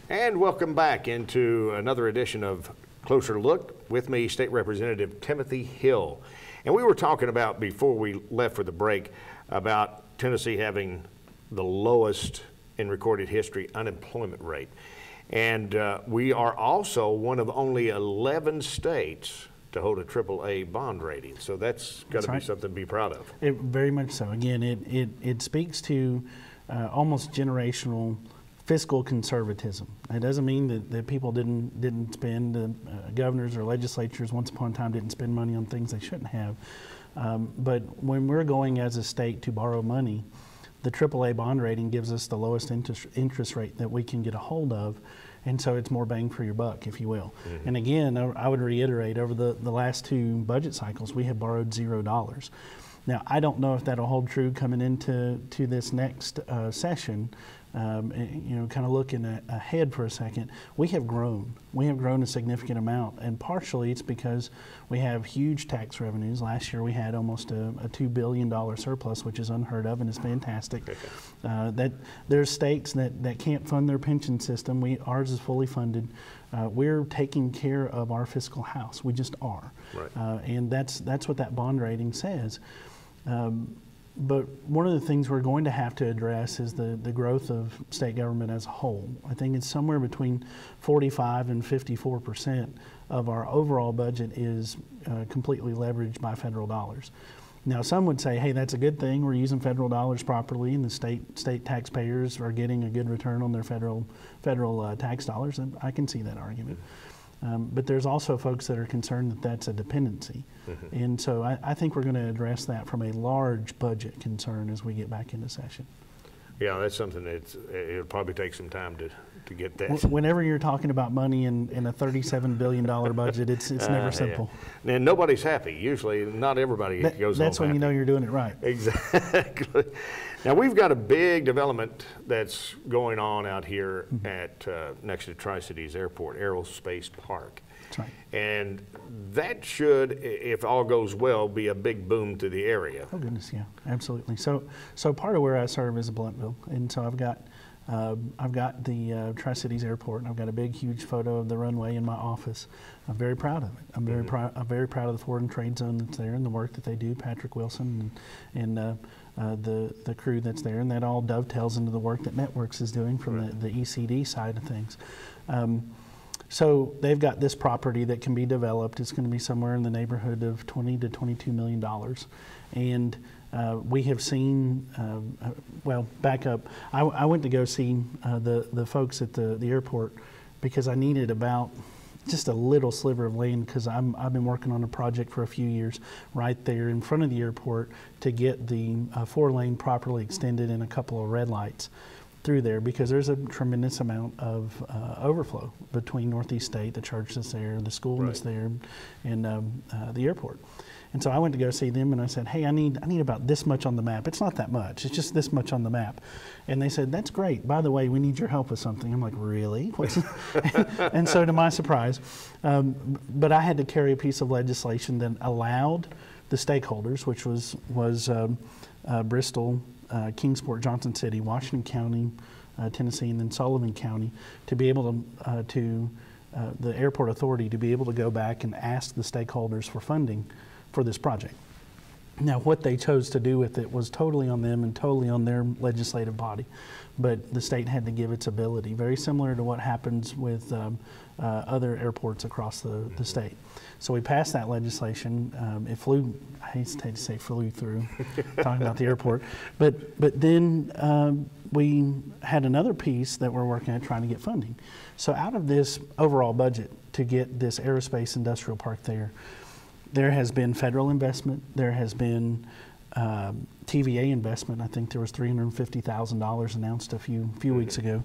And welcome back into another edition of Closer Look. With me, State Representative Timothy Hill. And we were talking about, before we left for the break, about Tennessee having the lowest in recorded history unemployment rate. And we are also one of only 11 states to hold a AAA bond rating. So that's got to be something to be proud of. Very much so. Again, it speaks to almost generational fiscal conservatism. It doesn't mean that people didn't spend, governors or legislatures once upon a time didn't spend money on things they shouldn't have. But when we're going as a state to borrow money, the AAA bond rating gives us the lowest interest rate that we can get a hold of, and so it's more bang for your buck, if you will. Mm-hmm. And again, I would reiterate, over the last two budget cycles, we have borrowed $0. Now, I don't know if that'll hold true coming into this next session. Kind of looking ahead for a second, we have grown. We have grown a significant amount, and partially it's because we have huge tax revenues. Last year we had almost a $2 billion surplus, which is unheard of and is fantastic. That there's states that can't fund their pension system. Ours is fully funded. We're taking care of our fiscal house. We just are, right. And that's what that bond rating says. But one of the things we're going to have to address is the growth of state government as a whole. I think it's somewhere between 45 and 54% of our overall budget is completely leveraged by federal dollars. Now, some would say, hey, that's a good thing. We're using federal dollars properly, and the state taxpayers are getting a good return on their federal tax dollars, and I can see that argument. But there's also folks that are concerned that that's a dependency. Mm-hmm. And so I think we're going to address that from a large budget concern as we get back into session. Yeah, that's something it'll probably take some time to get that. Whenever you're talking about money in a $37 billion budget, it's never simple. Yeah. And nobody's happy. Usually, not everybody goes home That's when happy. you know you're doing it right. Exactly. Now, we've got a big development that's going on out here mm-hmm. at next to Tri-Cities Airport, Aerospace Park. That's right. And that should, if all goes well, be a big boom to the area. Oh goodness, yeah, absolutely. So part of where I serve is Blountville, and so I've got the Tri-Cities Airport, and I've got a big, huge photo of the runway in my office. I'm very proud of it. I'm very mm-hmm. I'm very proud of the Foreign Trade Zone that's there and the work that they do, Patrick Wilson and the crew that's there, and that all dovetails into the work that Networks is doing from right. the ECD side of things. So they've got this property that can be developed. It's going to be somewhere in the neighborhood of $20 to $22 million. And we have seen, well, back up. I went to go see the folks at the airport because I needed about just a little sliver of land because I've been working on a project for a few years right there in front of the airport to get the 4-lane properly extended and a couple of red lights through there, because there's a tremendous amount of overflow between Northeast State, the church that's there, the school right. that's there, and the airport. And so I went to go see them, and I said, hey, I need about this much on the map. It's not that much. It's just this much on the map. And they said, that's great. By the way, we need your help with something. I'm like, really? And so to my surprise, but I had to carry a piece of legislation that allowed the stakeholders, which was Bristol, Kingsport, Johnson City, Washington County, Tennessee, and then Sullivan County, to be able to the airport authority to be able to go back and ask the stakeholders for funding for this project. Now, what they chose to do with it was totally on them and totally on their legislative body, but the state had to give its ability, very similar to what happens with other airports across the state. So we passed that legislation. It flew, I hesitate to say flew through, talking about the airport, but then we had another piece that we're working at trying to get funding. So out of this overall budget to get this aerospace industrial park there has been federal investment, there has been TVA investment. I think there was $350,000 announced a few weeks ago.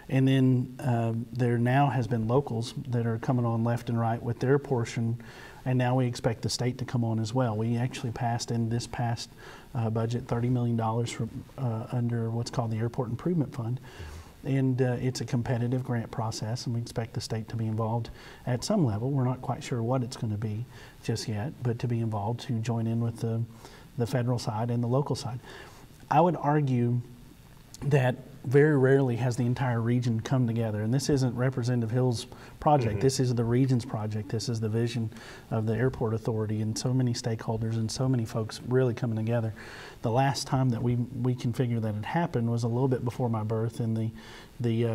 And then there now has been locals that are coming on left and right with their portion, and now we expect the state to come on as well. We actually passed in this past budget $30 million from, under what's called the Airport Improvement Fund. And it's a competitive grant process, and we expect the state to be involved at some level. We're not quite sure what it's going to be just yet, but to be involved, to join in with the federal side and the local side. I would argue that very rarely has the entire region come together. And this isn't Representative Hill's project. This is the region's project. This is the vision of the airport authority and so many stakeholders and so many folks really coming together. The last time that we can figure that it happened was a little bit before my birth in the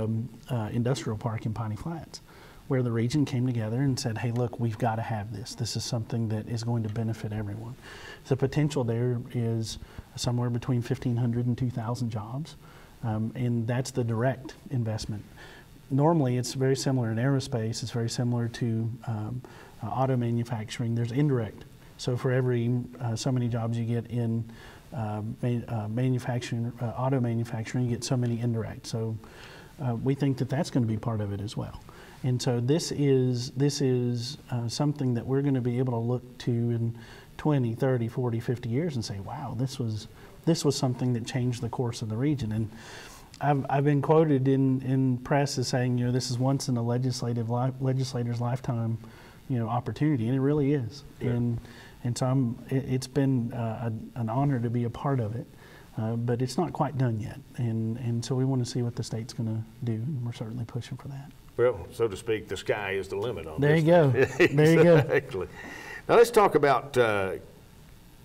industrial park in Piney Flats, where the region came together and said, hey, look, we've got to have this. This is something that is going to benefit everyone. The potential there is somewhere between 1,500 and 2,000 jobs, and that's the direct investment. Normally, it's very similar in aerospace. It's very similar to auto manufacturing. There's indirect. So for every so many jobs you get in manufacturing, auto manufacturing, you get so many indirect. So we think that that's going to be part of it as well. And so this is something that we're going to be able to look to in 20, 30, 40, 50 years and say, wow, this was something that changed the course of the region. And I've been quoted in press as saying, you know, this is once in a legislator's lifetime, you know, opportunity, and it really is. Yeah. And so it's been an honor to be a part of it. But it's not quite done yet, and so we want to see what the state's going to do, and we're certainly pushing for that. Well, so to speak, the sky is the limit on there this. You go. There you go. Exactly. Now let's talk about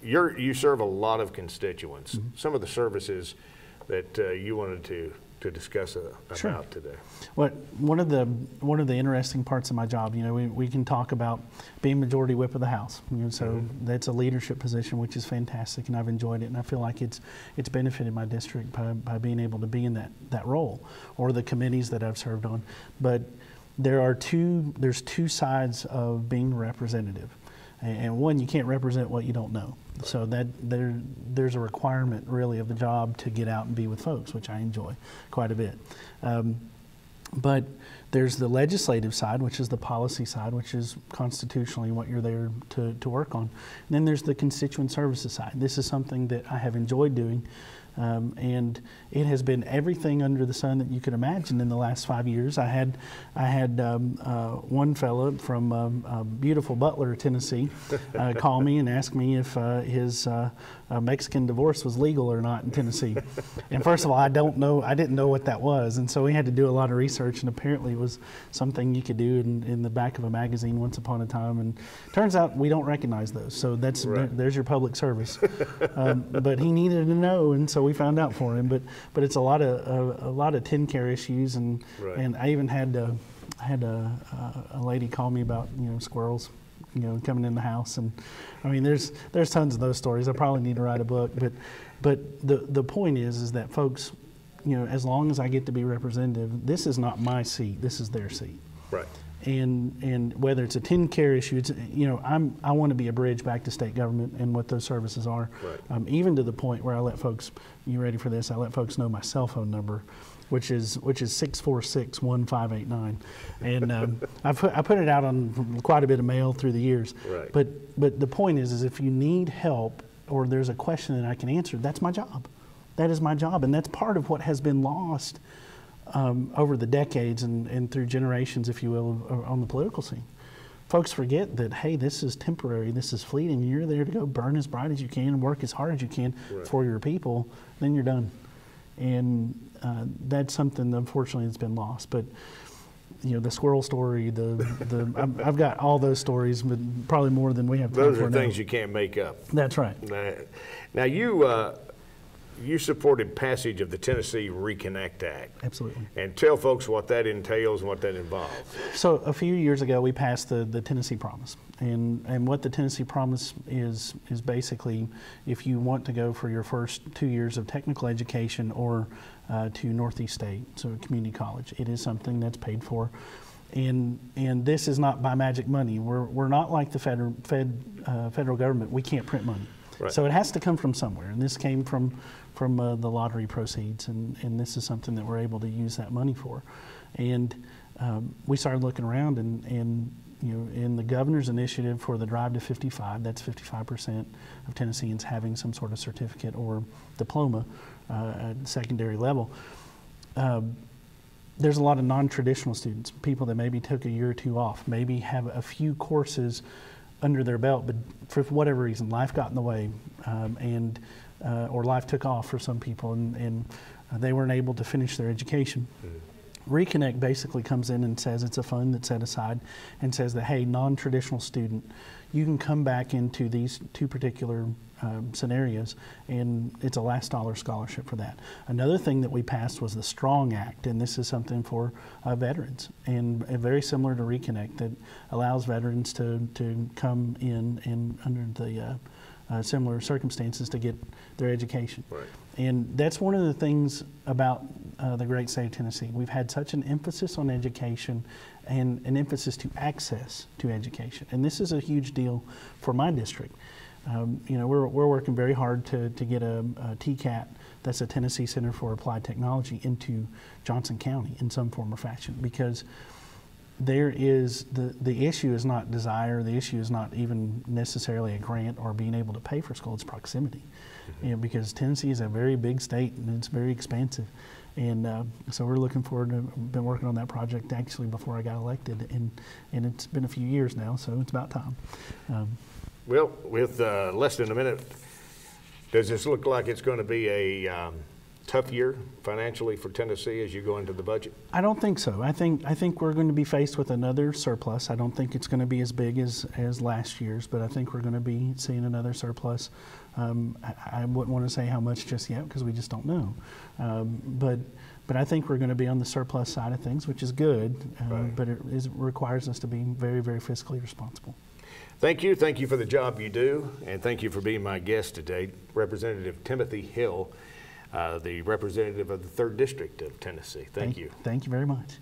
you serve a lot of constituents. Mm-hmm. Some of the services that you wanted to discuss about today. Well, one of the interesting parts of my job, you know, we can talk about being majority whip of the House. You know, so that's a leadership position, which is fantastic, and I've enjoyed it, and I feel like it's benefited my district by being able to be in that role, or the committees that I've served on. But there's two sides of being representative. And one, you can't represent what you don't know. So that there's a requirement really of the job to get out and be with folks, which I enjoy quite a bit. But there's the legislative side, which is the policy side, which is constitutionally what you're there to work on. And then there's the constituent services side. This is something that I have enjoyed doing. And it has been everything under the sun that you could imagine in the last 5 years. I had one fellow from beautiful Butler, Tennessee, call me and ask me if his Mexican divorce was legal or not in Tennessee. And first of all, I didn't know what that was, and so we had to do a lot of research. And apparently, it was something you could do in the back of a magazine once upon a time. And turns out we don't recognize those. So there's your public service. But he needed to know, and so we found out for him. But it's a lot of TennCare issues, and I even had a lady call me about, you know, squirrels, you know, coming in the house. And I mean, there's tons of those stories. I probably need to write a book, but the point is that folks, you know, as long as I get to be representative, this is not my seat, this is their seat. Right. And whether it's a TennCare issue, it's, you know, I want to be a bridge back to state government and what those services are. Right. Even to the point where I let folks, you ready for this? I let folks know my cell phone number, which is 646-1589, and I put it out on quite a bit of mail through the years. Right. But the point is if you need help or there's a question that I can answer, that's my job. That is my job, and that's part of what has been lost over the decades and through generations, if you will, on the political scene. Folks forget that, hey, this is temporary, this is fleeting. You're there to go burn as bright as you can and work as hard as you can for your people, then you're done. And that's something that unfortunately has been lost. But you know, the squirrel story, I've got all those stories, but probably more than we have time for now. Those are things you can't make up. That's right. Now you supported passage of the Tennessee ReConnect Act. Absolutely. And tell folks what that entails and what that involves. So a few years ago, we passed the Tennessee Promise. And what the Tennessee Promise is basically if you want to go for your first 2 years of technical education or to Northeast State, so a community college, it is something that's paid for. And this is not by magic money. We're not like the federal government. We can't print money. Right. So it has to come from somewhere, and this came from the lottery proceeds, and this is something that we're able to use that money for. And we started looking around, and you know, in the governor's initiative for the Drive to 55, that's 55% of Tennesseans having some sort of certificate or diploma at secondary level. There's a lot of non-traditional students, people that maybe took a year or two off, maybe have a few courses under their belt, but for whatever reason, life got in the way, or life took off for some people, and they weren't able to finish their education. Reconnect basically comes in and says it's a fund that's set aside and says that, hey, non-traditional student, you can come back into these two particular scenarios, and it's a last dollar scholarship for that. Another thing that we passed was the STRONG Act, and this is something for veterans, and very similar to Reconnect, that allows veterans to come in and under the similar circumstances to get their education. Right. And that's one of the things about the great state of Tennessee. We've had such an emphasis on education and an emphasis to access to education. And this is a huge deal for my district. You know, we're working very hard to get a TCAT, that's a Tennessee Center for Applied Technology, into Johnson County in some form or fashion, because there is, the issue is not desire, the issue is not even necessarily a grant or being able to pay for school, it's proximity. You know, because Tennessee is a very big state and it's very expansive. And so we're looking forward to, been working on that project actually before I got elected, and it's been a few years now, so it's about time. Well, with less than a minute, does this look like it's going to be a tough year financially for Tennessee as you go into the budget? I don't think so. I think we're going to be faced with another surplus. I don't think it's going to be as big as last year's, but I think we're going to be seeing another surplus. I wouldn't want to say how much just yet because we just don't know. But I think we're going to be on the surplus side of things, which is good, right. But it requires us to be very, very fiscally responsible. Thank you. Thank you for the job you do, and thank you for being my guest today, Representative Timothy Hill, the representative of the 3rd District of Tennessee. Thank you. Thank you very much.